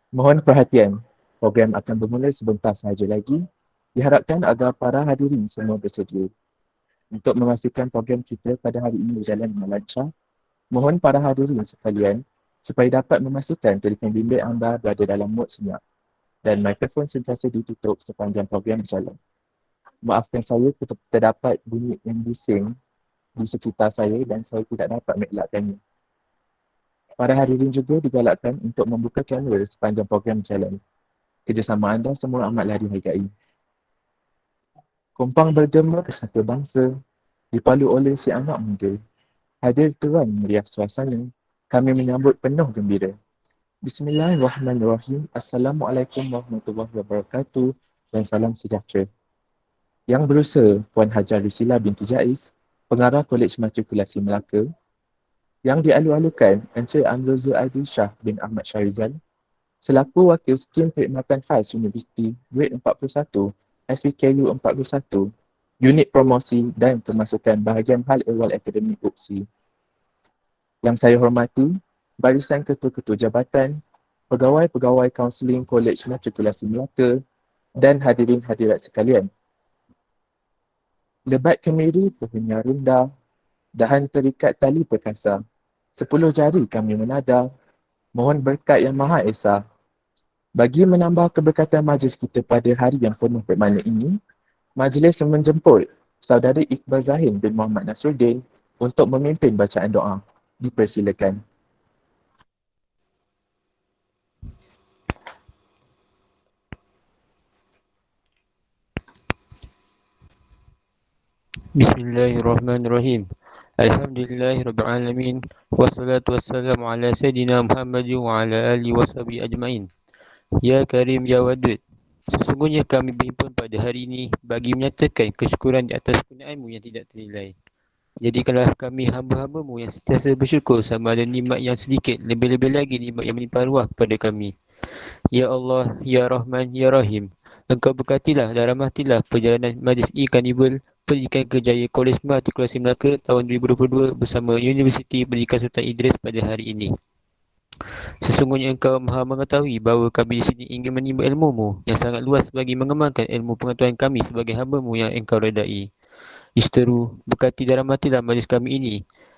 Mohon perhatian, program akan bermula sebentar sahaja lagi. Diharapkan agar para hadirin semua bersedia. Untuk memastikan program kita pada hari ini berjalan dengan lancar, mohon para hadirin sekalian supaya dapat memastikan telefon bimbit anda berada dalam mod senyap dan mikrofon sentiasa ditutup sepanjang program berjalan. Maafkan saya terdapat bunyi yang bising di sekitar saya dan saya tidak dapat mengelakkannya. Para hadirin juga digalakkan untuk membuka kamera sepanjang program berjalan. Kerjasama anda semua amatlah dihargai. Kompang bergema ke satu bangsa, dipalu oleh si anak muda. Hadir tuan meriah suasana, kami menyambut penuh gembira. Bismillahirrahmanirrahim. Assalamualaikum warahmatullahi wabarakatuh dan salam sejahtera. Yang berusaha Puan Hajar Rusila binti Jais, Pengarah Kolej Matrikulasi Melaka. Yang dialu-alukan Encik Amroza Aidil Shah bin Ahmad Syarizal, selaku Wakil Skim Perkhidmatan Khas Universiti Grade 41 SPKU 41, Unit Promosi dan Pemasukan Bahagian Hal Ehwal Akademik UPSI. Yang saya hormati, barisan ketua-ketua jabatan, pegawai-pegawai kaunseling Kolej Matrikulasi Melaka dan hadirin hadirat sekalian. Lebat kemiri pohonnya rendah, dahan terikat tali perkasa. 10 jari kami menada, mohon berkat yang Maha Esa. Bagi menambah keberkatan majlis kita pada hari yang penuh bermakna ini, majlis menjemput Saudari Iqbal Zahin bin Muhammad Nasruddin untuk memimpin bacaan doa. Dipersilakan. Bismillahirrahmanirrahim. Alhamdulillahirrabbilalamin. Wassalatu wassalamu ala Sayyidina Muhammad wa ala alihi wa sahbihi ajma'in. Ya Karim Ya Wadud, sesungguhnya kami berhimpun pada hari ini bagi menyatakan kesyukuran di atas kurniaanmu yang tidak ternilai. Jadikanlah kami hamba-hambamu yang sentiasa bersyukur sama ada nikmat yang sedikit, lebih-lebih lagi nikmat yang melimpah ruah kepada kami. Ya Allah, Ya Rahman, Ya Rahim. Engkau berkatilah dan rahmatilah perjalanan Majlis E-Carnival Pendidikan Kerjaya Kolej Matrikulasi Melaka tahun 2022 bersama Universiti Pendidikan Sultan Idris pada hari ini. Sesungguhnya engkau maha mengetahui bahawa kami di sini ingin menimba ilmu-Mu yang sangat luas bagi mengembangkan ilmu pengetahuan kami sebagai hamba-Mu yang engkau redai. Isteru, berkati dan rahmatilah majlis kami ini.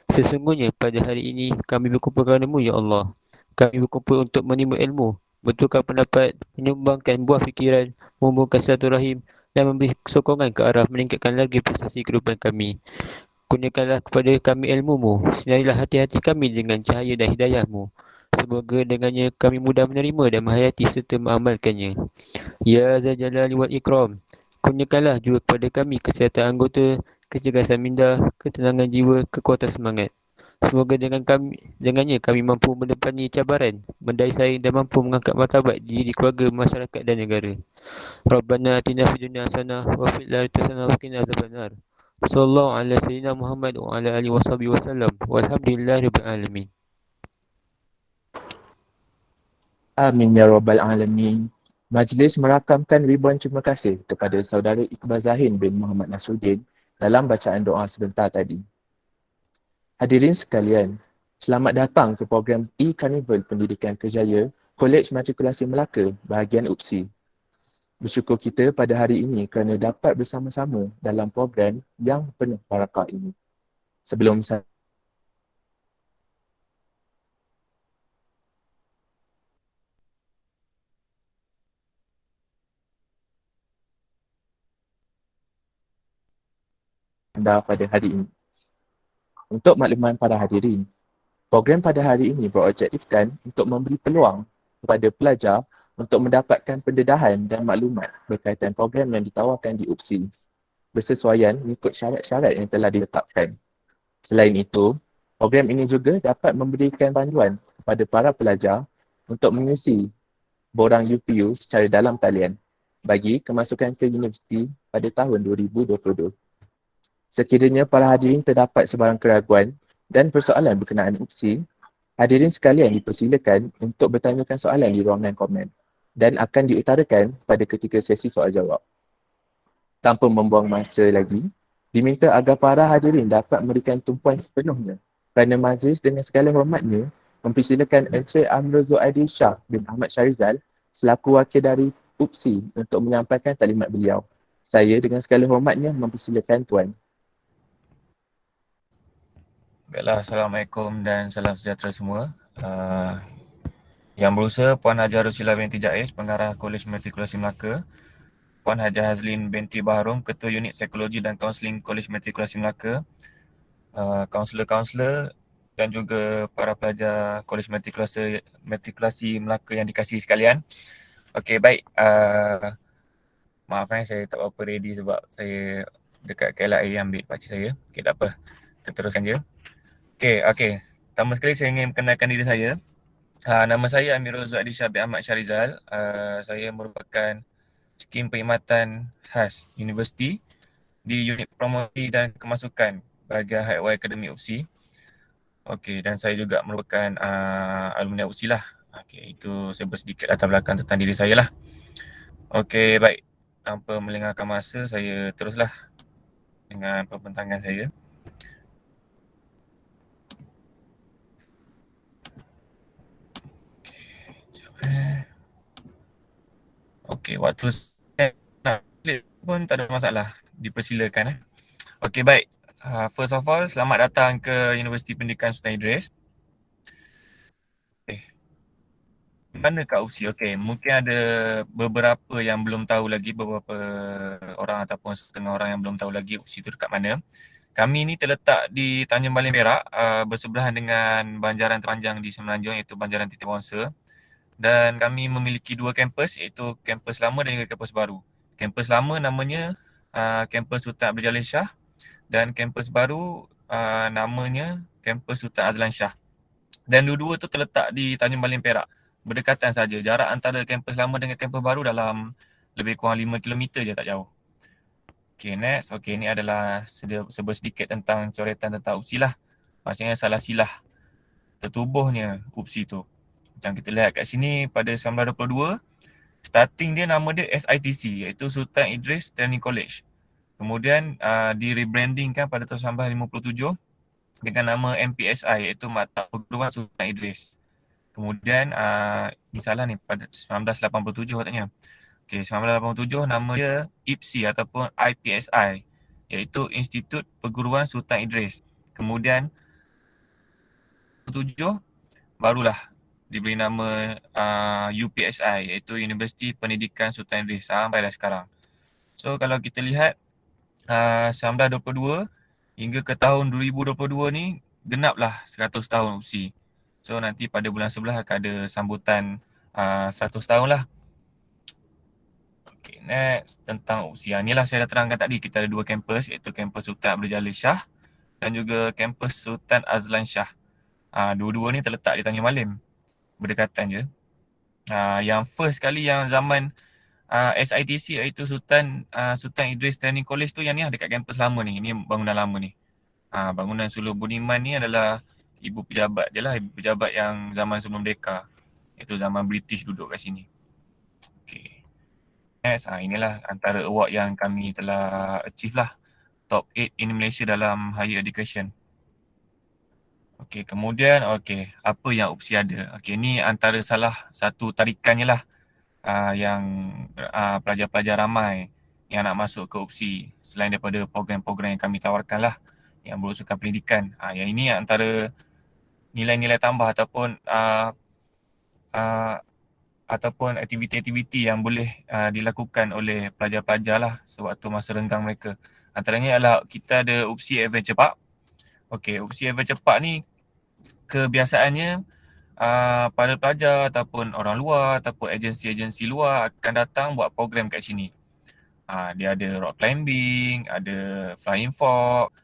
Sesungguhnya pada hari ini kami berkumpul kerana-Mu, Ya Allah. Kami berkumpul untuk menimba ilmu, betulkan pendapat, menyumbangkan buah fikiran, menghubungkan silaturahim dan memberi sokongan ke arah meningkatkan lagi prestasi kehidupan kami. Kurniakanlah kepada kami ilmu-Mu, sinarilah hati-hati kami dengan cahaya dan hidayah-Mu. Semoga dengannya kami mudah menerima dan menghayati serta mengamalkannya. Ya Zal Jalali wal Ikram, kurniakanlah juga kepada kami kesihatan anggota, kecergasan minda, ketenangan jiwa, kekuatan semangat. Semoga dengannya kami mampu menepani cabaran, mendaya saing dan mampu mengangkat martabat diri keluarga, masyarakat dan negara. Rabbana atina fid dunya hasanah wa fil akhirati hasanah wa qina adzabannar. Sallallahu ala sayyidina Muhammad wa ala alihi washabihi wasallam. Walhamdulillahirabbil alamin. Amin ya Rabbal Alamin. Majlis merakamkan ribuan terima kasih kepada Saudara Iqbal Zahin bin Muhammad Nasruddin dalam bacaan doa sebentar tadi. Hadirin sekalian, selamat datang ke program E-Carnival Pendidikan Kerjaya Kolej Matrikulasi Melaka bahagian UPSI. Bersyukur kita pada hari ini kerana dapat bersama-sama dalam program yang penuh barakah ini. Sebelum saya anda pada hari ini. Untuk makluman para hadirin, program pada hari ini berobjektifkan untuk memberi peluang kepada pelajar untuk mendapatkan pendedahan dan maklumat berkaitan program yang ditawarkan di UPSI bersesuaian mengikut syarat-syarat yang telah ditetapkan. Selain itu, program ini juga dapat memberikan panduan kepada para pelajar untuk mengisi borang UPU secara dalam talian bagi kemasukan ke universiti pada tahun 2022. Sekiranya para hadirin terdapat sebarang keraguan dan persoalan berkenaan UPSI, hadirin sekalian dipersilakan untuk bertanyakan soalan di ruangan komen dan akan diutarakan pada ketika sesi soal jawab. Tanpa membuang masa lagi, diminta agar para hadirin dapat memberikan tumpuan sepenuhnya kerana majlis dengan segala hormatnya mempersilakan Encik Amrul Zuhaidi Shah bin Ahmad Syarizal selaku wakil dari UPSI untuk menyampaikan taklimat beliau. Saya dengan segala hormatnya mempersilakan Tuan. Baiklah, Assalamualaikum dan salam sejahtera semua. Yang berusaha Puan Haji Rusila binti Jais, Pengarah Kolej Matrikulasi Melaka, Puan Haji Hazlin binti Baharum, Ketua Unit Psikologi dan Kaunseling Kolej Matrikulasi Melaka, kaunselor-kaunselor dan juga para pelajar Kolej Matrikulasi Melaka yang dikasihi sekalian. Okey, baik. Maaf saya tak berapa ready sebab saya dekat KLIA ambil pakcik saya. Okey, tak apa. Kita teruskan je. Okey. Pertama sekali saya ingin mengenalkan diri saya. Nama saya Amirul Zuhaidi Shah bin Ahmad Syarizal. Saya merupakan skim perkhidmatan khas universiti di unit promosi dan kemasukan bahagian Highway Academy UPSI. Okey, dan saya juga merupakan alumni UPSI lah. Okey, itu saya sedikit latar belakang tentang diri saya lah. Okey, baik. Tanpa melengahkan masa, saya teruslah dengan pembentangan saya. Okey, waktu saya nak pun tak ada masalah. Dipersilakan. Okey, baik. First of all, selamat datang ke Universiti Pendidikan Sultan Idris. Mana kat UPSI? Okey, mungkin ada beberapa yang belum tahu lagi, beberapa orang ataupun setengah orang yang belum tahu lagi UPSI itu dekat mana. Kami ni terletak di Tanjung Balin Perak, bersebelahan dengan Banjaran Terpanjang di Semenanjung iaitu Banjaran Titik Wangsa. Dan kami memiliki dua kampus iaitu kampus lama dan juga kampus baru. Kampus lama namanya kampus Sultan Abdul Jalil Shah dan kampus baru namanya kampus Sultan Azlan Shah. Dan dua-dua tu terletak di Tanjung Balin Perak. Berdekatan saja. Jarak antara kampus lama dengan kampus baru dalam lebih kurang 5 km je, tak jauh. Okay, next. Okay, ini adalah sebuah sedikit tentang coretan tentang UPSI lah. Maksudnya salah silah tertubuhnya UPSI tu. Macam kita lihat kat sini pada 1922, starting dia nama dia SITC iaitu Sultan Idris Training College. Kemudian di-rebrandingkan pada tahun 1957 dengan nama MPSI iaitu Maktab Perguruan Sultan Idris. Kemudian ni salah ni pada 1987 katanya. Okey, 1987 nama dia IPSI ataupun IPSI iaitu Institut Perguruan Sultan Idris. Kemudian 1987 barulah diberi nama UPSI iaitu Universiti Pendidikan Sultan Idris sampailah sekarang. So kalau kita lihat 1922 hingga ke tahun 2022 ni genaplah 100 tahun UPSI. So nanti pada bulan 11 akan ada sambutan 100 tahun lah. Okay, next tentang UPSI. Inilah saya dah terangkan tadi, kita ada dua kampus iaitu kampus Sultan Abdul Jalil Shah dan juga kampus Sultan Azlan Shah. Dua-dua ni terletak di Tanjung Malim. Berdekatan je. Yang first kali yang zaman SITC iaitu Sultan Idris Training College tu yang ni dekat kampus lama ni. Ini bangunan lama ni. Bangunan Sulur Buniman ni adalah ibu pejabat je lah, ibu pejabat yang zaman sebelum Merdeka. Iaitu zaman British duduk kat sini. Okay. Next, inilah antara award yang kami telah achieve lah. Top 8 in Malaysia dalam higher education. Okay, kemudian apa yang UPSI ada? Okay, ni antara salah satu tarikannya lah yang pelajar-pelajar ramai yang nak masuk ke UPSI selain daripada program-program yang kami tawarkan lah yang berusakan pendidikan. Yang ini antara nilai-nilai tambah ataupun aktiviti-aktiviti yang boleh dilakukan oleh pelajar-pelajar lah sewaktu masa renggang mereka. Antaranya adalah kita ada UPSI Adventure Park. Okey, UPSI Adventure Park ni kebiasaannya para pelajar ataupun orang luar ataupun agensi-agensi luar akan datang buat program kat sini. Dia ada rock climbing, ada flying fox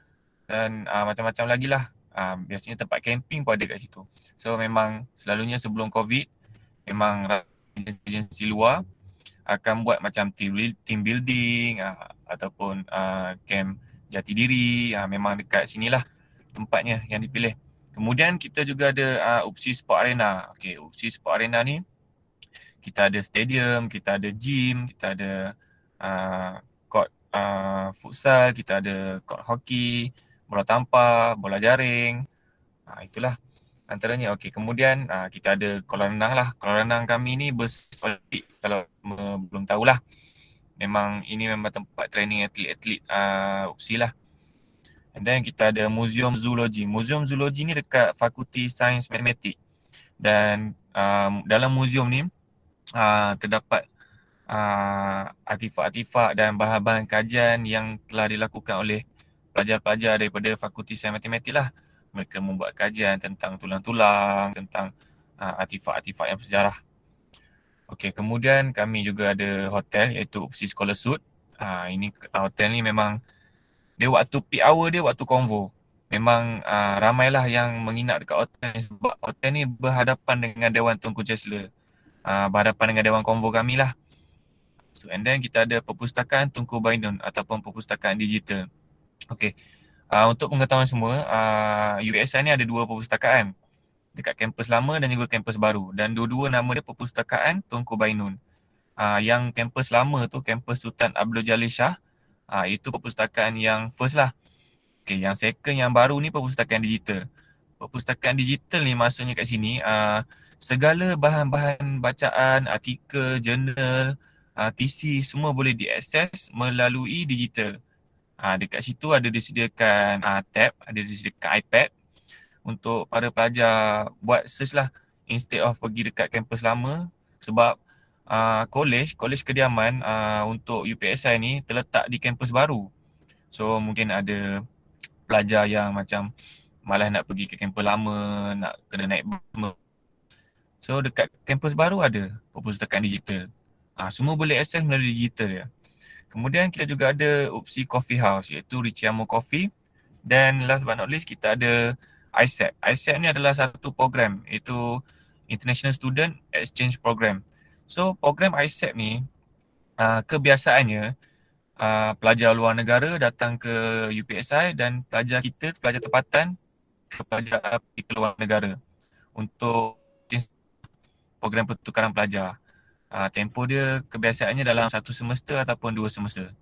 dan macam-macam lagi lah. Biasanya tempat camping pun ada kat situ. So memang selalunya sebelum COVID, memang agensi luar akan buat macam team building ataupun camp jati diri. Memang dekat sinilah tempatnya yang dipilih. Kemudian kita juga ada UPSI Sport Arena. Okay, UPSI Sport Arena ni kita ada stadium, kita ada gym, kita ada court futsal, kita ada court hoki, bola tampar, bola jaring. Itulah. Antaranya kemudian kita ada kolam renang lah. Kolam renang kami ni bersolid, kalau belum tahulah. Memang ini memang tempat training atlet-atlet UPSI lah. And then kita ada Museum Zoologi. Museum Zoologi ni dekat Fakulti Sains Matematik. Dan dalam museum ni terdapat artifak-artifak dan bahan-bahan kajian yang telah dilakukan oleh pelajar-pelajar daripada Fakulti Sains Matematik lah. Mereka membuat kajian tentang tulang-tulang, tentang artifak-artifak yang bersejarah. Okey, kemudian kami juga ada hotel iaitu UPSI Scholar Suite. Ini hotel ni memang dia waktu peak hour dia waktu konvo. Memang ramailah yang menginap dekat hotel ni sebab hotel ni berhadapan dengan Dewan Tunku Chancellor. Berhadapan dengan Dewan Konvo kami lah. So, and then kita ada perpustakaan Tunku Bainun ataupun perpustakaan digital. Okey. Untuk pengetahuan semua, UPSI ni ada 2 perpustakaan dekat kampus lama dan juga kampus baru, dan dua-dua nama dia Perpustakaan Tunku Bainun. Yang kampus lama tu, kampus Sultan Abdul Jalil Shah, itu perpustakaan yang first lah. Okey, yang second yang baru ni perpustakaan digital. Perpustakaan digital ni maksudnya kat sini segala bahan-bahan bacaan, artikel, jurnal, TC semua boleh diakses melalui digital. Dekat situ ada disediakan tab, ada disediakan iPad untuk para pelajar buat search lah instead of pergi dekat kampus lama, sebab college kediaman untuk UPSI ni terletak di kampus baru. So mungkin ada pelajar yang macam malas nak pergi ke kampus lama, nak kena naik bus. So dekat kampus baru ada perpustakaan digital. Semua boleh akses melalui digital ya. Kemudian kita juga ada UPSI Coffee House iaitu Richiamo Coffee, dan last but not least kita ada ISEP. ISEP ni adalah satu program iaitu International Student Exchange Program. So program ISEP ni kebiasaannya pelajar luar negara datang ke UPSI dan pelajar kita, pelajar tempatan ke pelajar ke luar negara untuk program pertukaran pelajar. Tempoh dia kebiasaannya dalam 1 semester ataupun 2 semester.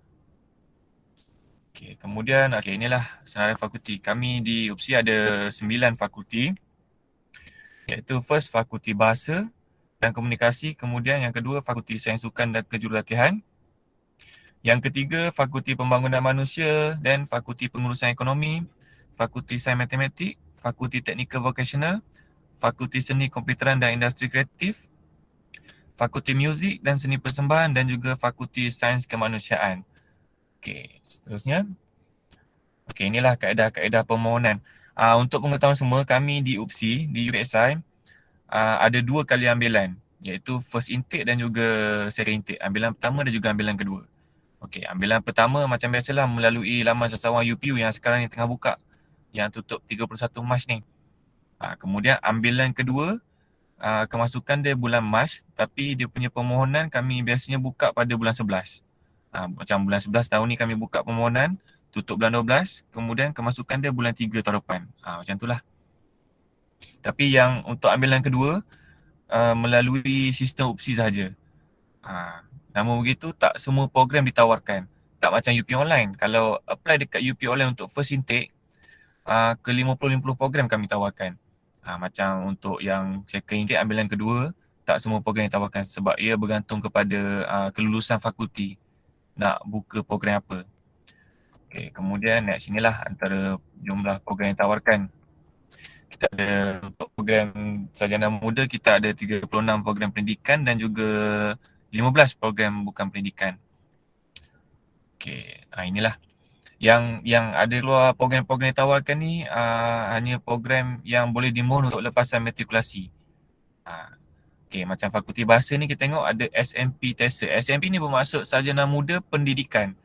Okay, kemudian inilah senarai fakulti. Kami di UPSI ada 9 fakulti, iaitu first Fakulti Bahasa dan Komunikasi, kemudian yang kedua Fakulti Sains Sukan dan Kejurulatihan, yang ketiga Fakulti Pembangunan Manusia dan Fakulti Pengurusan Ekonomi, Fakulti Sains Matematik, Fakulti Teknikal Vocational, Fakulti Seni Komputeran dan Industri Kreatif, Fakulti Muzik dan Seni Persembahan, dan juga Fakulti Sains Kemanusiaan. Okey, seterusnya. Okey, inilah kaedah-kaedah permohonan. Untuk pengetahuan semua, kami di UPSI, di UPSI, ada 2 kali ambilan, iaitu first intake dan juga second intake. Ambilan pertama dan juga ambilan kedua. Okey, ambilan pertama macam biasalah melalui laman sasaran UPU yang sekarang ni tengah buka, yang tutup 31 Mac ni. Kemudian ambilan kedua, kemasukan dia bulan Mac, tapi dia punya permohonan kami biasanya buka pada bulan 11. Macam bulan 11 tahun ni kami buka permohonan, tutup bulan 12, kemudian kemasukan dia bulan 3 tahun depan. Macam itulah. Tapi yang untuk ambilan kedua, melalui sistem UPSI sahaja. Namun begitu, tak semua program ditawarkan. Tak macam UP Online. Kalau apply dekat UP Online untuk first intake, ke 50-50 program kami tawarkan. Macam untuk yang second intake ambilan kedua, tak semua program ditawarkan sebab ia bergantung kepada kelulusan fakulti nak buka program apa. Okay, kemudian next sinilah antara jumlah program yang ditawarkan. Kita ada untuk program sarjana muda, kita ada 36 program pendidikan dan juga 15 program bukan pendidikan. Okay, inilah. Yang ada keluar program-program yang ditawarkan ni hanya program yang boleh dimohon untuk lepasan matrikulasi. Okay, macam Fakulti Bahasa ni kita tengok ada SMP TESA. SMP ni bermaksud Sarjana Muda Pendidikan.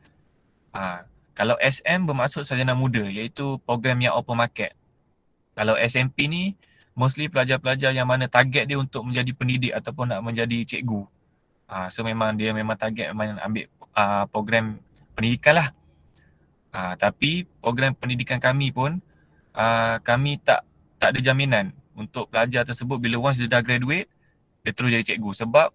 Kalau SM bermaksud Sarjana Muda, iaitu program yang open market. Kalau SMP ni mostly pelajar-pelajar yang mana target dia untuk menjadi pendidik ataupun nak menjadi cikgu. So memang dia target ambil program pendidikan lah. Tapi program pendidikan kami pun kami tak ada jaminan untuk pelajar tersebut bila once dia dah graduate, dia terus jadi cikgu, sebab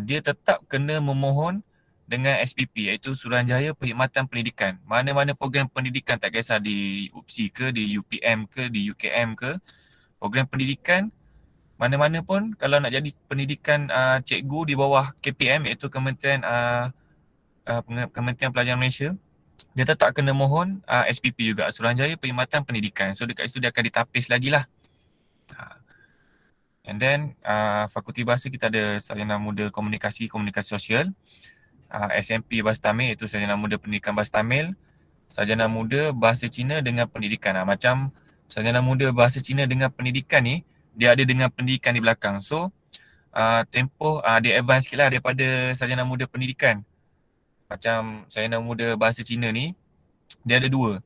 dia tetap kena memohon dengan SPP, iaitu Suruhanjaya Perkhidmatan Pendidikan. Mana-mana program pendidikan, tak kisah di UPSI ke, di UPM ke, di UKM ke, Program pendidikan mana-mana pun kalau nak jadi pendidikan cikgu di bawah KPM iaitu Kementerian Pelajaran Malaysia, dia tetap kena mohon SPP juga, Suruhanjaya Perkhidmatan Pendidikan. So dekat situ dia akan ditapis lagi lah. And then Fakulti Bahasa kita ada Sarjana Muda Komunikasi Sosial, SMP Bahasa Tamil iaitu Sarjana Muda Pendidikan Bahasa Tamil, Sarjana Muda Bahasa Cina dengan Pendidikan. Macam Sarjana Muda Bahasa Cina dengan Pendidikan ni, dia ada dengan pendidikan di belakang. So tempoh dia advance sikit lah daripada Sarjana Muda Pendidikan. Macam Sarjana Muda Bahasa Cina ni, dia ada 2.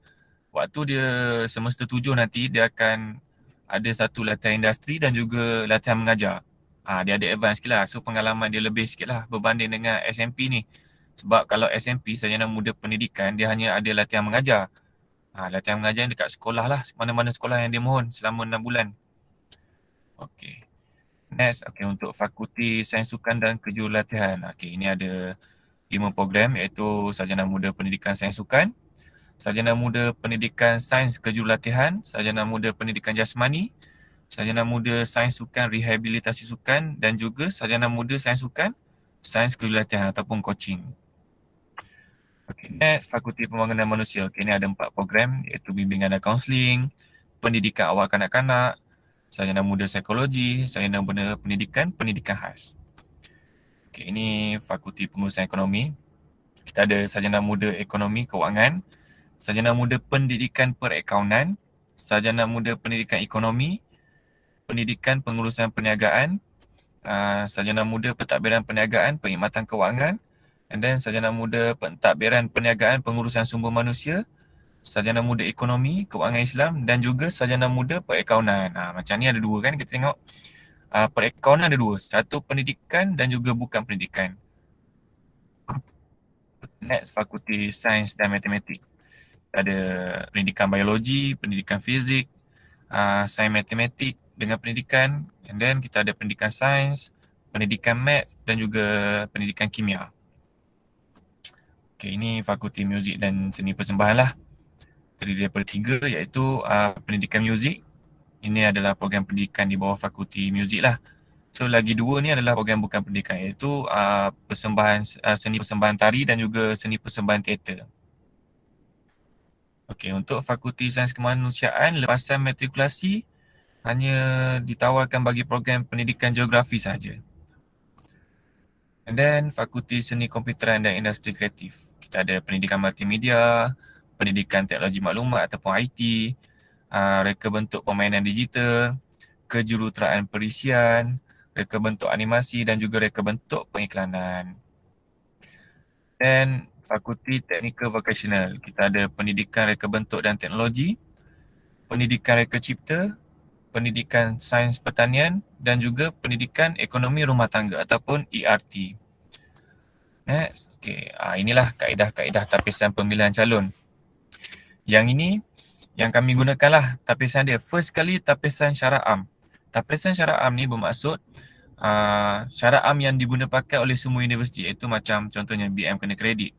Waktu dia semester 7 nanti, dia akan ada satu latihan industri dan juga latihan mengajar. Dia ada advance sikit lah. So pengalaman dia lebih sikit lah berbanding dengan SMP ni. Sebab kalau SMP, Sarjana Muda Pendidikan, dia hanya ada latihan mengajar. Latihan mengajar dekat sekolah lah, mana-mana sekolah yang dia mohon selama 6 bulan. Okay. Next, untuk Fakulti Sains Sukan dan Kejurulatihan. Ini ada 5 program iaitu Sarjana Muda Pendidikan Sains Sukan, Sarjana Muda Pendidikan Sains Kejurulatihan, Sarjana Muda Pendidikan Jasmani, Sarjana Muda Sains Sukan Rehabilitasi Sukan dan juga Sarjana Muda Sains Sukan Sains Kejurulatihan ataupun coaching. Next, Fakulti Pembangunan Manusia. Ini ada 4 program iaitu Bimbingan dan Kaunseling, Pendidikan Awal Kanak-kanak, Sarjana Muda Psikologi, Sarjana Muda Pendidikan Khas. Ini Fakulti Pengurusan Ekonomi. Kita ada Sarjana Muda Ekonomi Keuangan, Sarjana Muda Pendidikan Perakaunan, Sarjana Muda Pendidikan Ekonomi, Pendidikan Pengurusan Perniagaan, Sarjana Muda Pentadbiran Perniagaan Perkhidmatan Kewangan, and then Sarjana Muda Pentadbiran Perniagaan Pengurusan Sumber Manusia, Sarjana Muda Ekonomi Kewangan Islam dan juga Sarjana Muda Perakaunan. Macam ni ada 2 kan, kita tengok. Perakaunan ada 2, satu pendidikan dan juga bukan pendidikan. Next, Fakulti Sains dan Matematik. Ada pendidikan biologi, pendidikan fizik, sains matematik dengan pendidikan, and then kita ada pendidikan sains, pendidikan maths dan juga pendidikan kimia. Ini Fakulti Muzik dan Seni Persembahan lah. Terdiri daripada 3 iaitu pendidikan muzik. Ini adalah program pendidikan di bawah Fakulti Muzik lah. So lagi 2 ni adalah program bukan pendidikan iaitu seni persembahan tari dan juga seni persembahan teater. Untuk Fakulti Sains Kemanusiaan, lepasan matrikulasi hanya ditawarkan bagi program pendidikan geografi sahaja. And then Fakulti Seni Komputeran dan Industri Kreatif. Kita ada pendidikan multimedia, pendidikan teknologi maklumat ataupun IT, reka bentuk permainan digital, kejuruteraan perisian, reka bentuk animasi dan juga reka bentuk pengiklanan. Dan Fakulti Teknikal Vocational, kita ada pendidikan reka bentuk dan teknologi, pendidikan reka cipta, pendidikan sains pertanian dan juga pendidikan ekonomi rumah tangga ataupun ERT. Next, inilah kaedah-kaedah tapisan pemilihan calon. Yang ini yang kami gunakanlah tapisan dia. First kali tapisan syarat am. Tapisan syarat am ni bermaksud syarat am yang digunakan pakai oleh semua universiti, iaitu macam contohnya BM kena kredit,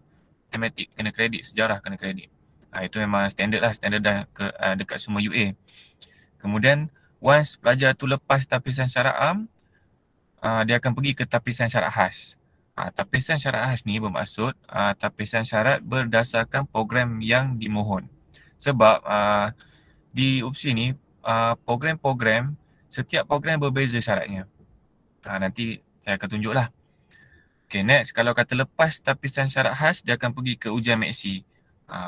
matematik kena kredit, sejarah kena kredit. Itu memang standard lah, standard dah dekat semua UA. Kemudian once pelajar tu lepas tapisan syarat am, dia akan pergi ke tapisan syarat khas. Tapisan syarat khas ni bermaksud tapisan syarat berdasarkan program yang dimohon. Sebab di UPSI ni program-program, setiap program berbeza syaratnya. Nanti saya akan tunjuklah. Next, kalau kata lepas tapisan syarat khas, dia akan pergi ke ujian maksi.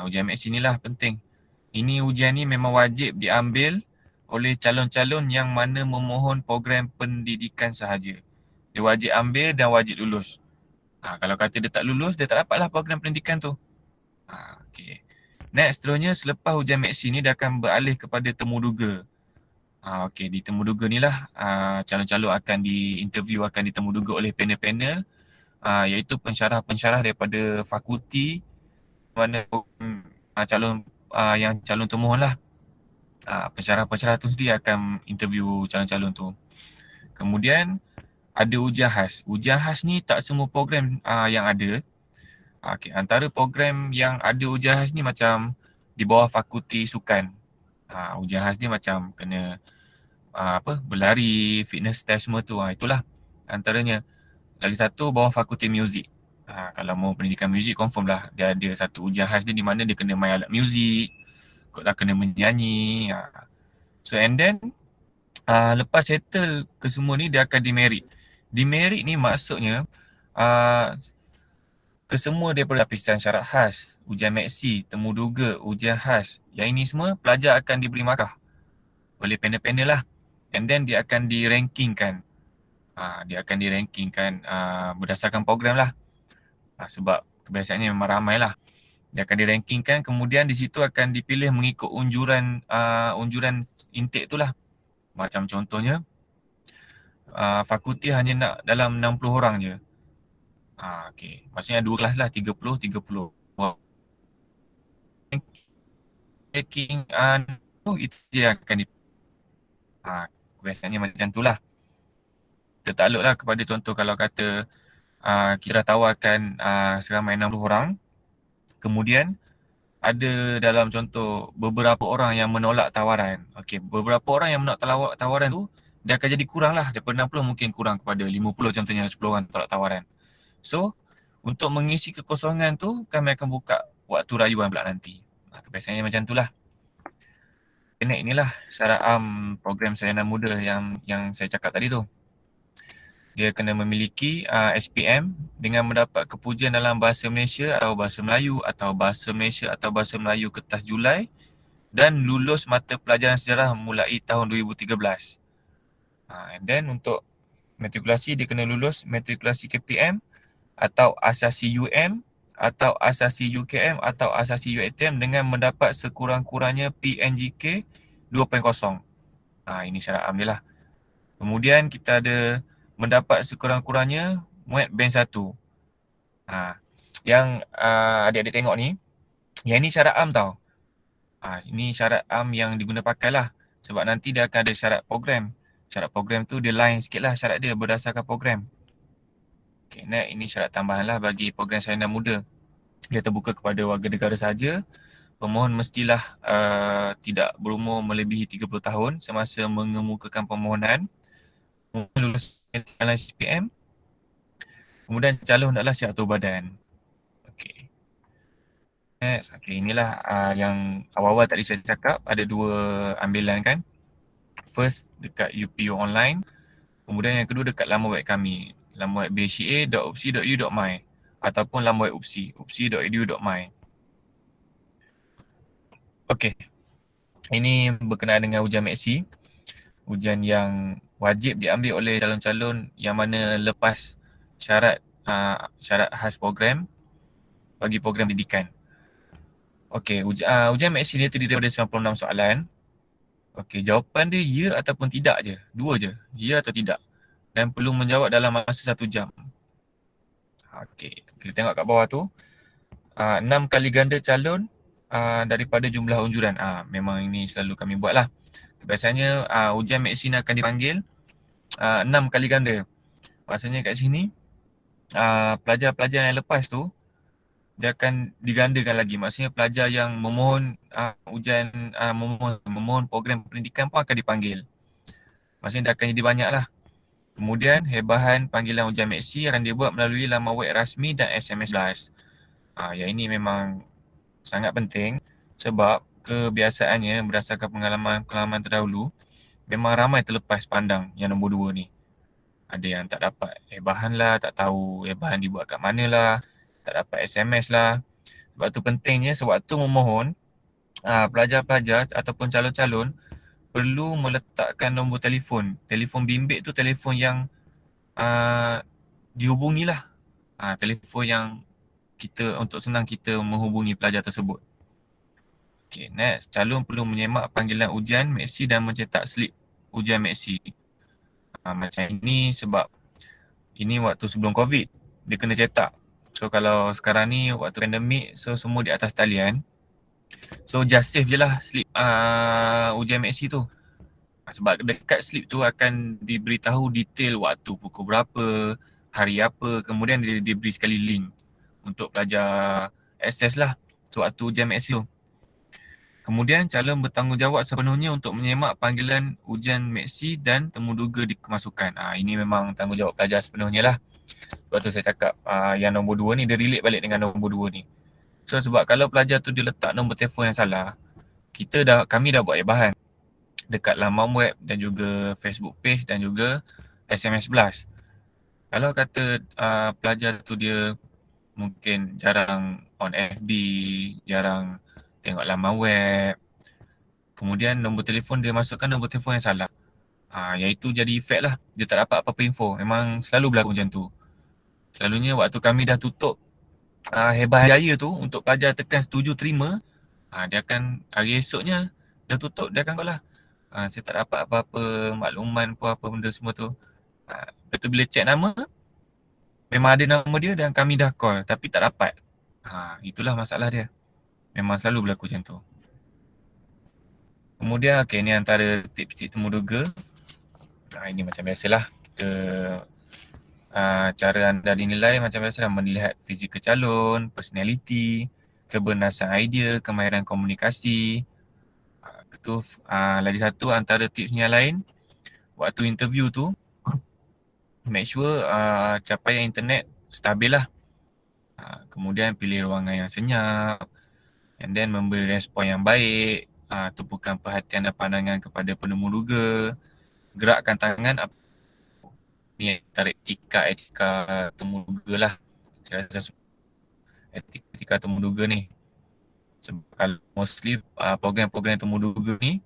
Ujian maksi ni lah penting. Ini ujian ni memang wajib diambil oleh calon-calon yang mana memohon program pendidikan sahaja. Dia wajib ambil dan wajib lulus. Kalau kata dia tak lulus, dia tak dapatlah program pendidikan tu. Next, seterusnya selepas ujian maksi ni dia akan beralih kepada temuduga. Di temuduga ni lah calon-calon akan diinterview, akan ditemuduga oleh panel-panel, iaitu pensyarah-pensyarah daripada fakulti mana calon termohon lah. Pensyarah-pensyarah tu sendiri akan interview calon-calon tu. Kemudian ada ujian khas. Ujian khas ni tak semua program yang ada. Antara program yang ada ujian khas ni macam di bawah Fakulti Sukan. Ujian khas ni macam kena berlari, fitness test semua tu. Itulah antaranya. Lagi satu bawah fakulti muzik. Kalau mau pendidikan muzik confirm lah dia ada satu ujian khas dia di mana dia kena main alat muzik, kot kena menyanyi. So and then lepas settle ke semua ni dia akan demerit. Demerit ni maksudnya kesemua daripada lapisan syarat khas, ujian maksi, temu duga, ujian khas. Yang ini semua pelajar akan diberi markah oleh panel-panel lah. And then dia akan dirankingkan. Dia akan dirankingkan berdasarkan program lah. Sebab kebiasaannya memang ramai lah. Dia akan dirankingkan, kemudian di situ akan dipilih mengikut unjuran intake tu lah. Macam contohnya, fakulti hanya nak dalam 60 orang je. Okay. Maksudnya 2 kelas lah, 30. Ranking itu dia akan kebiasaannya macam tu lah. Tertakluklah kepada contoh kalau kata kita dah tawarkan seramai 60 orang. Kemudian ada dalam contoh beberapa orang yang menolak tawaran. Okey, beberapa orang yang menolak tawaran tu dia akan jadi kurang lah. Daripada 60 mungkin kurang kepada 50 contohnya, 10 orang tolak tawaran. So, untuk mengisi kekosongan tu kami akan buka waktu rayuan pula nanti. Kebiasaannya macam tu lah. Inilah syarat program Sarjana Muda yang saya cakap tadi tu. Dia kena memiliki SPM dengan mendapat kepujian dalam Bahasa Malaysia atau Bahasa Melayu atau Bahasa Malaysia atau Bahasa Melayu kertas Julai dan lulus mata pelajaran sejarah mulai tahun 2013. And then untuk matrikulasi dia kena lulus matrikulasi KPM atau asasi UM atau asasi UKM atau asasi UiTM dengan mendapat sekurang-kurangnya PNGK 2.0. Ini syarat dia lah. Kemudian kita ada mendapat sekurang-kurangnya MUAT band 1. Yang adik-adik tengok ni, yang ni syarat tau. Ini syarat yang diguna pakai lah. Sebab nanti dia akan ada syarat program. Syarat program tu dia lain sikit lah syarat dia berdasarkan program. Okay, next, ini syarat tambahan lah bagi program Sarjana Muda. Dia terbuka kepada warga negara sahaja. Pemohon mestilah tidak berumur melebihi 30 tahun semasa mengemukakan permohonan. Lulus dalam SPM. Kemudian calon adalah siap atur badan. Okey. Next, inilah yang awal-awal tadi saya cakap ada 2 ambilan kan. First dekat UPU online. Kemudian yang kedua dekat laman web kami. Laman web bca.upsi.edu.my ataupun laman web upsi.edu.my. Okey. Ini berkenaan dengan ujian maksi. Ujian yang wajib diambil oleh calon-calon yang mana lepas syarat khas program bagi program pendidikan. Okey, ujian maksi ni terdiri daripada 96 soalan. Okey, jawapan dia ya ataupun tidak je. 2 je, ya atau tidak. Dan perlu menjawab dalam masa 1 jam. Okey, kita tengok kat bawah tu. 6 kali ganda calon daripada jumlah unjuran. Memang ini selalu kami buat lah. Biasanya ujian maksi ni akan dipanggil 6 kali ganda. Maksudnya kat sini pelajar-pelajar yang lepas tu dia akan digandakan lagi. Maksudnya pelajar yang memohon memohon program pendidikan pun akan dipanggil. Maksudnya dia akan jadi banyak lah. Kemudian hebahan panggilan ujian maksi akan dibuat melalui laman web rasmi dan SMS blast. Yang ini memang sangat penting sebab kebiasaannya berdasarkan pengalaman terdahulu memang ramai terlepas pandang yang nombor 2 ni. Ada yang tak dapat hebahan lah, tak tahu hebahan dibuat kat mana lah, tak dapat SMS lah. Sebab tu pentingnya sewaktu memohon, pelajar-pelajar ataupun calon-calon perlu meletakkan nombor telefon. Telefon bimbit tu telefon yang dihubungi lah. Telefon yang untuk senang kita menghubungi pelajar tersebut. Okay, next. Calon perlu menyemak panggilan ujian maksi dan mencetak slip ujian maksi. Macam ini sebab ini waktu sebelum COVID, dia kena cetak. So kalau sekarang ni waktu pandemik, so semua di atas talian. So just save je lah slip ujian maksi tu. Sebab dekat slip tu akan diberitahu detail waktu pukul berapa, hari apa, kemudian dia diberi sekali link untuk pelajar access lah sewaktu ujian maksi tu. Kemudian calon bertanggungjawab sepenuhnya untuk menyemak panggilan ujian meksi dan temuduga di kemasukan. Ini memang tanggungjawab pelajar sepenuhnya lah. Sebab tu saya cakap yang nombor 2 ni dia relate balik dengan nombor 2 ni. So sebab kalau pelajar tu dia letak nombor telefon yang salah, kami dah buat bahan dekat laman web dan juga Facebook page dan juga SMS blast. Kalau kata pelajar tu dia mungkin jarang on FB, jarang tengok laman web, kemudian nombor telefon dia masukkan nombor telefon yang salah, yang itu jadi efek lah. Dia tak dapat apa-apa info. Memang selalu berlaku macam tu. Selalunya waktu kami dah tutup Hebat Jaya tu untuk pelajar tekan setuju terima, dia akan hari esoknya dah tutup, dia akan call lah. Saya tak dapat apa-apa makluman pun apa benda semua tu. Lepas tu bila check nama, memang ada nama dia dan kami dah call tapi tak dapat. Itulah masalah dia. Memang selalu berlaku macam tu. Kemudian ni antara tips-tips temuduga. Ini macam biasalah. Kita cara anda dinilai macam biasalah, melihat fizikal calon, personality, kebernasan idea, kemahiran komunikasi. Itu lagi satu antara tips yang lain, waktu interview tu make sure capaian internet stabil lah. Kemudian pilih ruangan yang senyap, and then memberi respon yang baik, tumpukan perhatian dan pandangan kepada penemuduga, gerakkan tangan. Ni antara etika temuduga lah. Saya rasa etika temuduga ni. Sebab kalau mostly program-program temuduga ni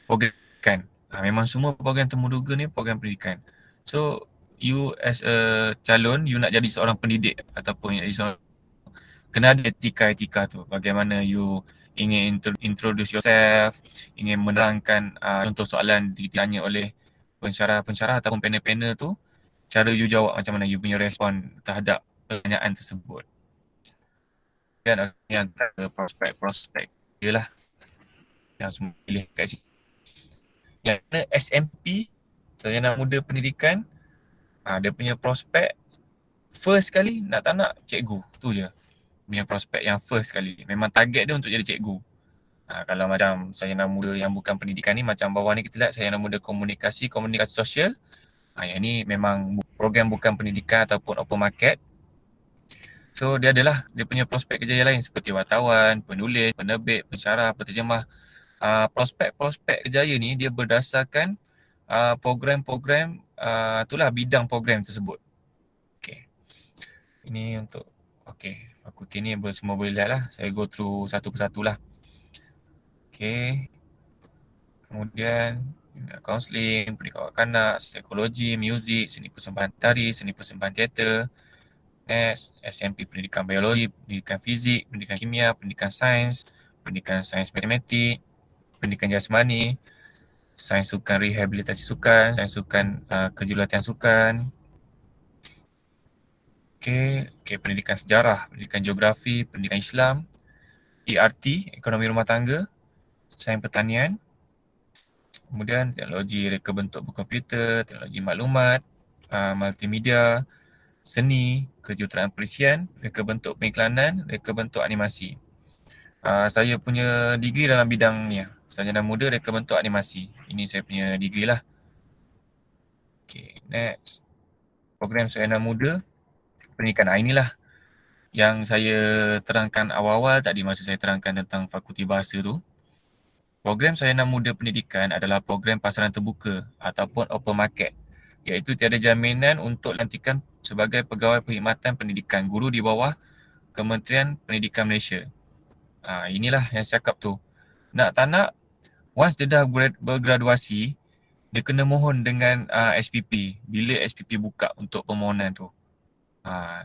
program pendidikan. Memang semua program temuduga ni program pendidikan. So you as a calon, you nak jadi seorang pendidik ataupun jadi seorang, kena ada etika-etika tu. Bagaimana you ingin introduce yourself, ingin menerangkan contoh soalan ditanya oleh pensyarah ataupun panel-panel tu, cara you jawab macam mana, you punya respon terhadap pertanyaan tersebut. Dan yang prospek dia lah yang semua pilih kat sini. Yang mana SMP, Sarjana Muda Pendidikan, dia punya prospek first kali nak tak nak cikgu, tu je punya prospek yang first kali. Memang target dia untuk jadi cikgu. Kalau macam sarjana muda yang bukan pendidikan ni, macam bawah ni kita lihat sarjana muda komunikasi sosial. Yang ni memang program bukan pendidikan ataupun open market. So dia adalah dia punya prospek kerjaya lain seperti wartawan, penulis, penerbit, pensyarah, penterjemah. Prospek-prospek kerjaya ni dia berdasarkan program-program itulah bidang program tersebut. Okay. Ini untuk fakulti ni semua boleh lihat lah. Saya go through satu persatu lah. Okay. Kemudian kaunseling, pendidikan kanak, psikologi, muzik, seni persembahan tari, seni persembahan teater. Next, SMP pendidikan biologi, pendidikan fizik, pendidikan kimia, pendidikan sains matematik, pendidikan jasmani, sains sukan rehabilitasi sukan, sains sukan kejurulatan sukan. Pendidikan sejarah, pendidikan geografi, pendidikan Islam, ERT, ekonomi rumah tangga, sains pertanian. Kemudian teknologi reka bentuk berkomputer, teknologi maklumat, multimedia, seni, kejuruteraan perisian, reka bentuk pengiklanan, reka bentuk animasi. Saya punya degree dalam bidang ni, sarjana muda reka bentuk animasi. Ini saya punya degree lah. Next. Program sarjana muda pendidikan. Inilah yang saya terangkan awal-awal tadi masa saya terangkan tentang fakulti bahasa tu. Program sarjana muda pendidikan adalah program pasaran terbuka ataupun open market, iaitu tiada jaminan untuk lantikan sebagai pegawai perkhidmatan pendidikan guru di bawah Kementerian Pendidikan Malaysia. Inilah yang saya cakap tu. Nak tak nak, once dia dah bergraduasi, dia kena mohon dengan SPP. Bila SPP buka untuk permohonan tu,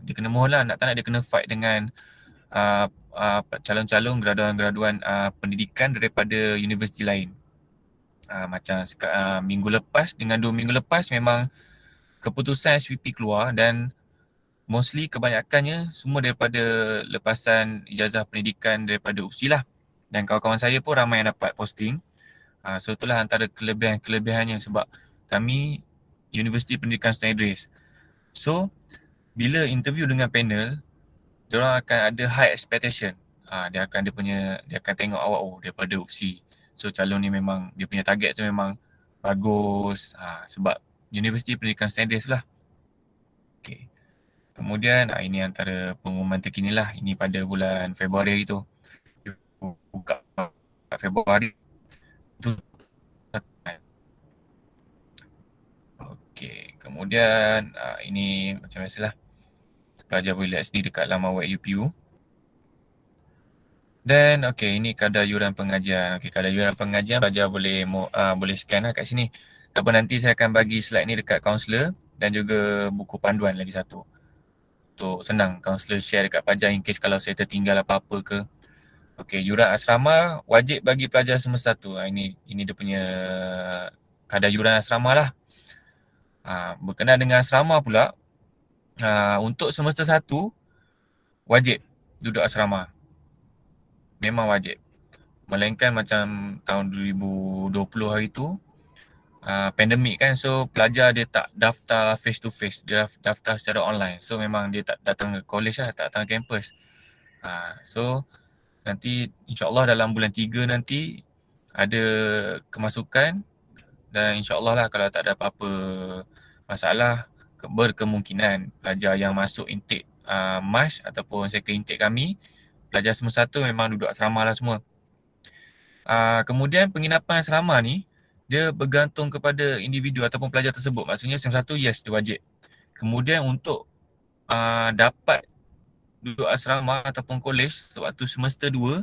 dia kena mohon lah. Nak tak nak dia kena fight dengan calon-calon graduan-graduan pendidikan daripada universiti lain. Macam minggu lepas dengan 2 minggu lepas memang keputusan SPP keluar dan mostly kebanyakannya semua daripada lepasan ijazah pendidikan daripada UPSI lah. Dan kawan-kawan saya pun ramai yang dapat posting. So itulah antara kelebihan-kelebihannya sebab kami Universiti Pendidikan Sultan Idris. So bila interview dengan panel, diorang akan ada high expectation. dia akan tengok awak daripada UPSI. So calon ni memang dia punya target tu memang bagus sebab Universiti Pendidikan Standards lah. Okay. Kemudian ini antara pengumuman terkini lah. Ini pada bulan Februari tu. Buka Februari tu. Okay. Kemudian ini macam biasalah. Pelajar boleh lihat sendiri dekat laman web UPU. Dan ini kadar yuran pengajian. Kadar yuran pengajian pelajar boleh scan lah kat sini. Apa nanti saya akan bagi slide ni dekat kaunselor dan juga buku panduan lagi satu. Untuk senang kaunselor share dekat pelajar in case kalau saya tertinggal apa-apa ke. Yuran asrama wajib bagi pelajar semester 1. Ini dia punya kadar yuran asrama lah. Berkenaan dengan asrama pula, untuk semester 1 wajib duduk asrama. Memang wajib. Melainkan macam tahun 2020 hari tu, pandemik kan, so pelajar dia tak daftar face to face, dia daftar secara online. So memang dia tak datang ke college lah, tak datang ke campus. So nanti insyaAllah dalam bulan 3 nanti ada kemasukan dan insyaAllah lah kalau tak ada apa-apa masalah, berkemungkinan pelajar yang masuk intake March ataupun second intake kami, pelajar semester 1 memang duduk asrama lah semua. Kemudian penginapan asrama ni dia bergantung kepada individu ataupun pelajar tersebut. Maksudnya semester 1 yes dia wajib. Kemudian untuk dapat duduk asrama ataupun kolej sewaktu semester 2,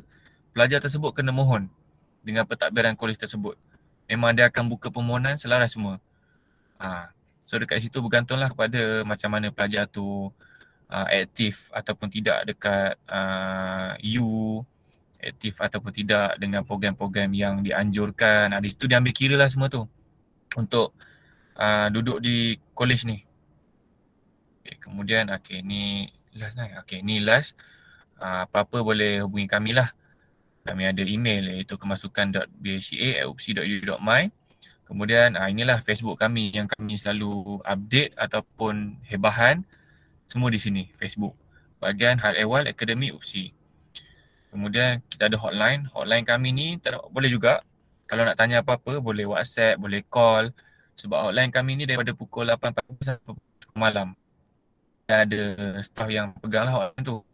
pelajar tersebut kena mohon dengan pentadbiran kolej tersebut. Memang dia akan buka permohonan selaras semua. So dekat situ bergantunglah kepada macam mana pelajar tu aktif ataupun tidak dekat U, aktif ataupun tidak dengan program-program yang dianjurkan. Di situ dia ambil kira lah semua tu untuk duduk di college ni. Kemudian ni last lah. Ni last. Apa-apa boleh hubungi kami lah. Kami ada email iaitu kemasukan.bhca@upsi.edu.my. Kemudian inilah Facebook kami yang kami selalu update ataupun hebahan semua di sini, Facebook. Bahagian Hal Ehwal Akademi UPSI. Kemudian kita ada hotline. Hotline kami ni boleh juga kalau nak tanya apa-apa boleh WhatsApp, boleh call. Sebab hotline kami ni daripada pukul 8 pagi sampai pukul malam. Dan ada staff yang pegang lah hotline tu.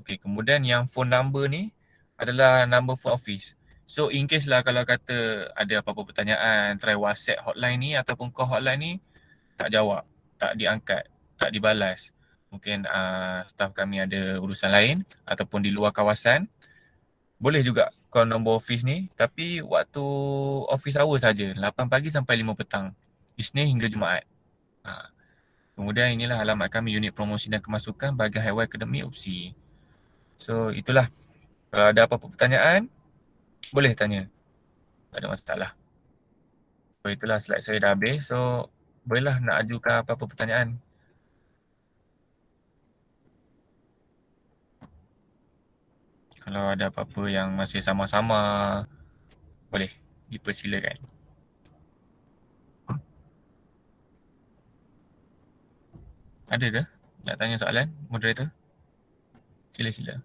Kemudian yang phone number ni adalah number phone office. So in case lah kalau kata ada apa-apa pertanyaan, try WhatsApp hotline ni ataupun call hotline ni, tak jawab, tak diangkat, tak dibalas. Mungkin staff kami ada urusan lain ataupun di luar kawasan. Boleh juga call nombor office ni, tapi waktu office hour saja, 8 pagi sampai 5 petang. Isnin hingga Jumaat. Kemudian inilah alamat kami, unit promosi dan kemasukan bahagian Hal Ehwal Akademi UPSI. So itulah. Kalau ada apa-apa pertanyaan, boleh tanya. Tak ada masalah. So itulah, slide saya dah habis. So bolehlah nak ajukan apa-apa pertanyaan. Kalau ada apa-apa yang masih sama-sama, boleh dipersilakan. Ada ke nak tanya soalan, moderator? Sila-sila.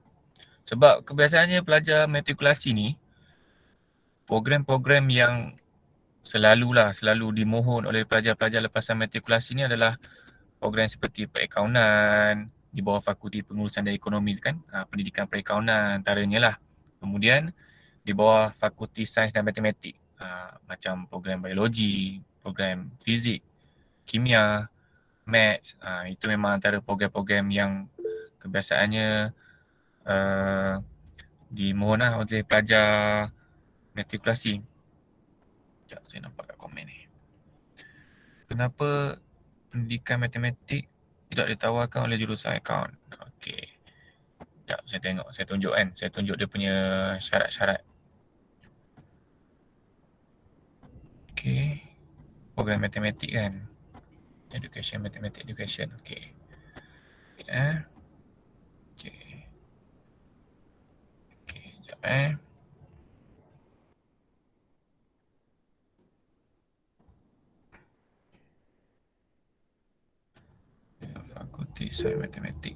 Sebab kebiasaannya pelajar matrikulasi ni, program-program yang selalu dimohon oleh pelajar-pelajar lepasan matrikulasi ni adalah program seperti perakaunan, di bawah Fakulti Pengurusan dan Ekonomi kan, pendidikan perakaunan antaranya lah. Kemudian di bawah Fakulti Sains dan Matematik, macam program biologi, program fizik, kimia, maths. Itu memang antara program-program yang kebiasaannya dimohon lah oleh pelajar matrikulasi. Sekejap, saya nampak kat komen ni. Kenapa pendidikan matematik tidak ditawarkan oleh jurusan akaun? Okey. Sekejap, saya tengok, saya tunjuk kan. Saya tunjuk dia punya syarat-syarat. Okey. Program matematik kan. Education, Mathematics Education. Okey. Okey. Okey, sekejap Fakulti Sains Matematik.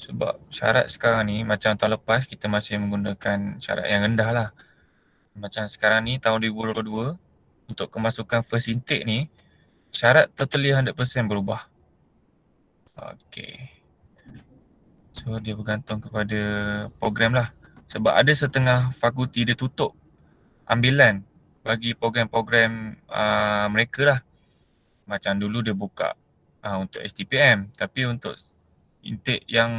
Sebab syarat sekarang ni macam tahun lepas kita masih menggunakan syarat yang rendah lah. Macam sekarang ni tahun 2022 untuk kemasukan first intake ni syarat totally 100% berubah. Okay. So dia bergantung kepada program lah. Sebab ada setengah fakulti dia tutup ambilan bagi program-program mereka lah. Macam dulu dia buka untuk STPM, tapi untuk intake yang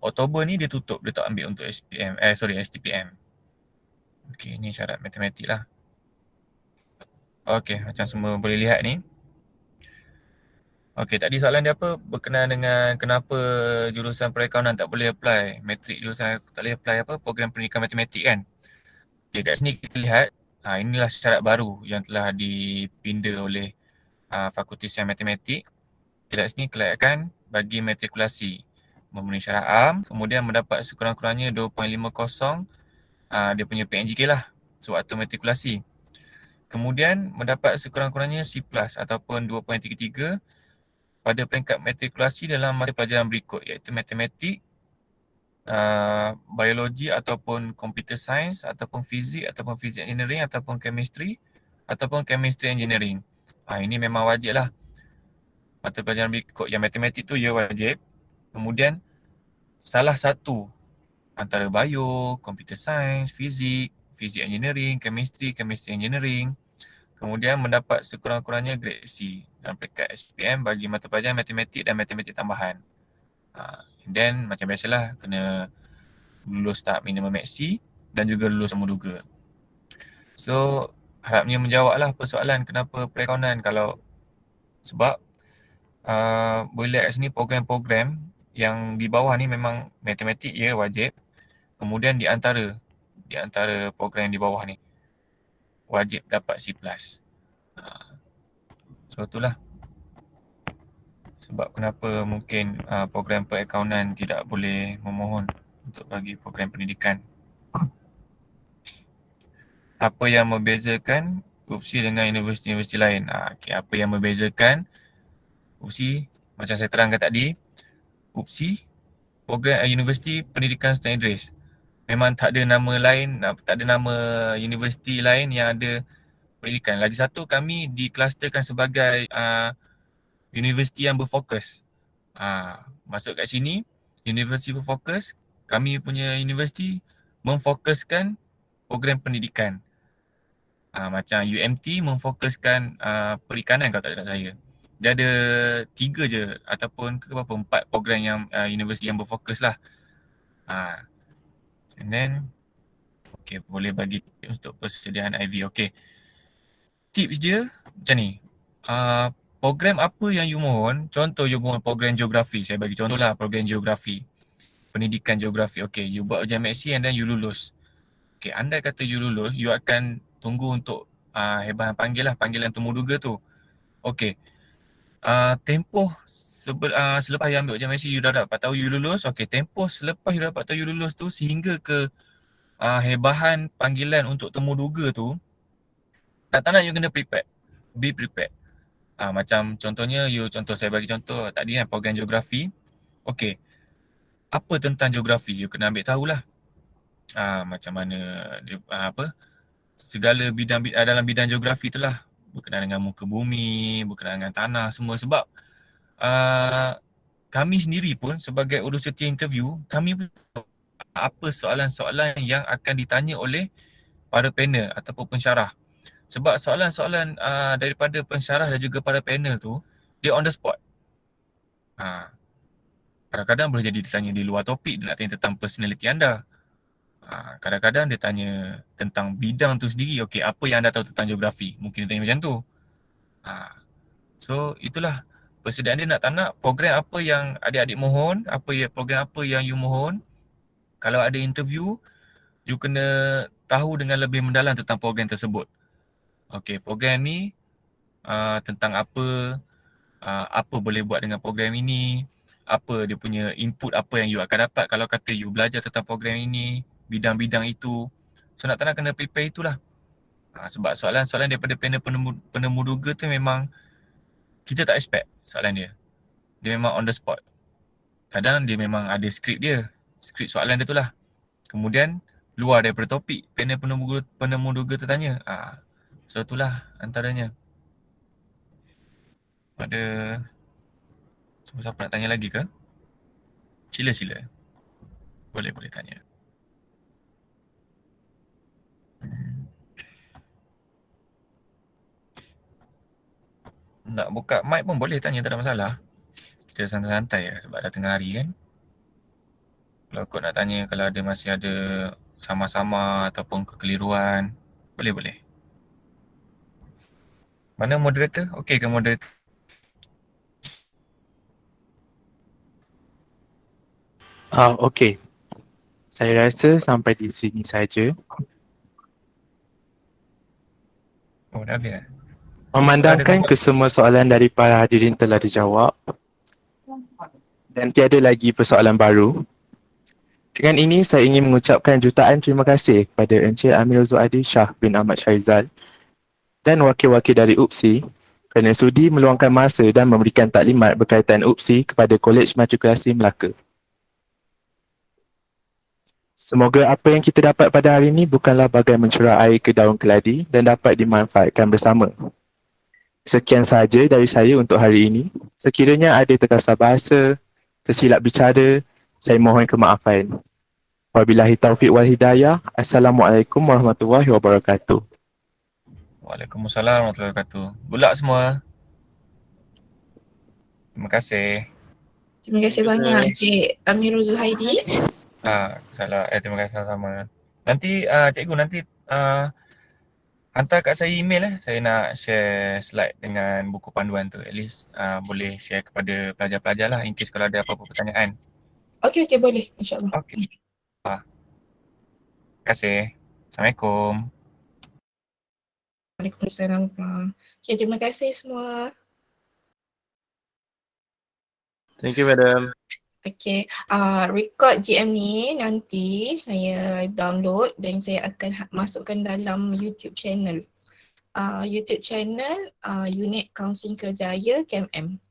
Oktober ni dia tutup, dia tak ambil untuk STPM. Okay, ni syarat matematik lah. Okay, macam semua boleh lihat ni. Okay, tadi soalan dia apa? Berkenaan dengan kenapa jurusan perakaunan tak boleh apply, matrik jurusan tak boleh apply apa? Program pendidikan matematik kan? Okay, kat sini kita lihat, inilah syarat baru yang telah dipinda oleh Fakulti Sains Matematik. Kita lihat sini kelayakan bagi matrikulasi. Memenuhi syarat AM, kemudian mendapat sekurang-kurangnya 2.50 dia punya PNGK lah sewaktu matrikulasi. Kemudian mendapat sekurang-kurangnya C+ ataupun 2.33 pada peringkat matrikulasi dalam mata pelajaran berikut, iaitu matematik, biologi ataupun computer science ataupun fizik engineering ataupun chemistry ataupun chemistry engineering. Ini memang wajib lah. Mata pelajaran berikut yang matematik tu ya wajib. Kemudian salah satu antara bio, computer science, fizik engineering, chemistry engineering. Kemudian mendapat sekurang-kurangnya grade C dalam peringkat SPM bagi mata pelajaran matematik dan matematik tambahan. Then macam biasalah kena lulus tahap minimum maksi dan juga lulus semuduga. So harapnya menjawablah persoalan kenapa perakaunan kalau sebab boleh lihat kat sini program-program yang di bawah ni memang matematik ya wajib. Kemudian di antara program yang di bawah ni wajib dapat C+. So itulah sebab kenapa mungkin program perakaunan tidak boleh memohon untuk bagi program pendidikan. Apa yang membezakan UPSI dengan universiti-universiti lain? Apa yang membezakan UPSI, macam saya terangkan tadi, UPSI, program Universiti Pendidikan Sultan Idris. Memang tak ada nama lain, tak ada nama universiti lain yang ada pendidikan. Lagi satu, kami diklusterkan sebagai universiti yang berfokus. Masuk kat sini, universiti berfokus, kami punya universiti memfokuskan program pendidikan. Macam UMT memfokuskan perikanan kalau tak silap saya. Dia ada 3 je ataupun ke berapa 4 program yang universiti yang berfokus lah. And then okay, boleh bagi tips untuk persediaan IV. Okay, tips dia macam ni. Program apa yang you mohon, contoh you mohon program geografi, saya bagi contoh lah program geografi, pendidikan geografi. Okay, you buat ujian maksi and then you lulus. Okay, andai kata you lulus, you akan tunggu untuk hebahan panggilan temuduga tu. Okay, tempoh selepas you ambil ujian maksi, you dah dapat tahu you lulus. Okay, tempoh selepas you dapat tahu you lulus tu sehingga ke hebahan panggilan untuk temuduga tu, tak nak you kena prepare. Be prepared. Macam contohnya, saya bagi contoh tadi kan program geografi. Okay, apa tentang geografi? You kena ambil tahulah. Macam mana segala bidang dalam bidang geografi tu lah, berkenaan dengan muka bumi, berkenaan dengan tanah semua. Sebab kami sendiri pun sebagai urus setia interview, kami pun tahu apa soalan-soalan yang akan ditanya oleh para panel ataupun pensyarah. Sebab soalan-soalan daripada pensyarah dan juga para panel tu, dia on the spot. Kadang-kadang boleh jadi ditanya di luar topik, dia nak tanya tentang personality anda. Kadang-kadang dia tanya tentang bidang tu sendiri. Okay, apa yang anda tahu tentang geografi? Mungkin dia tanya macam tu. So itulah persediaan dia, nak tak nak program apa yang adik-adik mohon, program apa yang you mohon. Kalau ada interview, you kena tahu dengan lebih mendalam tentang program tersebut. Okay, program ni tentang apa boleh buat dengan program ini, apa dia punya input, apa yang you akan dapat kalau kata you belajar tentang program ini, bidang-bidang itu. So nak tak nak kena prepare itulah. Sebab soalan-soalan daripada panel penemuduga tu memang kita tak expect soalan dia. Dia memang on the spot. Kadang dia memang ada skrip dia. Skrip soalan dia tu lah. Kemudian luar daripada topik, panel penemu duga tertanya. So itulah antaranya. Ada siapa nak tanya lagi ke? Sila. Boleh tanya. Nak buka mic pun boleh tanya, tak ada masalah. Kita santai-santai lah sebab dah tengah hari kan. Kalau kau nak tanya, kalau ada masih ada sama-sama ataupun kekeliruan, boleh. Mana moderator? Okey ke moderator? Okey. Saya rasa sampai di sini saja. Oh, dah habis. Memandangkan kesemua soalan dari para hadirin telah dijawab dan tiada lagi persoalan baru. Dengan ini saya ingin mengucapkan jutaan terima kasih kepada Encik Amirul Zuhadi Shah bin Ahmad Syarizal dan wakil-wakil dari UPSI kerana sudi meluangkan masa dan memberikan taklimat berkaitan UPSI kepada Kolej Matrikulasi Melaka. Semoga apa yang kita dapat pada hari ini bukanlah bagai mencurah air ke daun keladi dan dapat dimanfaatkan bersama. Sekian sahaja dari saya untuk hari ini. Sekiranya ada terkasar bahasa, tersilap bicara, saya mohon kemaafan. Wabillahi taufiq wal hidayah. Assalamualaikum warahmatullahi wabarakatuh. Waalaikumsalam warahmatullahi wabarakatuh. Good luck semua. Terima kasih. Terima kasih banyak Cik Amirul Zuhaidi. Terima kasih sama. Nanti cikgu nanti hantar kat saya email Saya nak share slide dengan buku panduan tu. At least boleh share kepada pelajar-pelajar lah in case kalau ada apa-apa pertanyaan. Okey, boleh. InsyaAllah. Okey. Terima kasih. Assalamualaikum. Waalaikumsalam. Okay, terima kasih semua. Thank you, madam. Okay, record GM ni nanti saya download dan saya akan masukkan dalam YouTube channel. YouTube channel Unit Kaunseling Kerjaya KMM.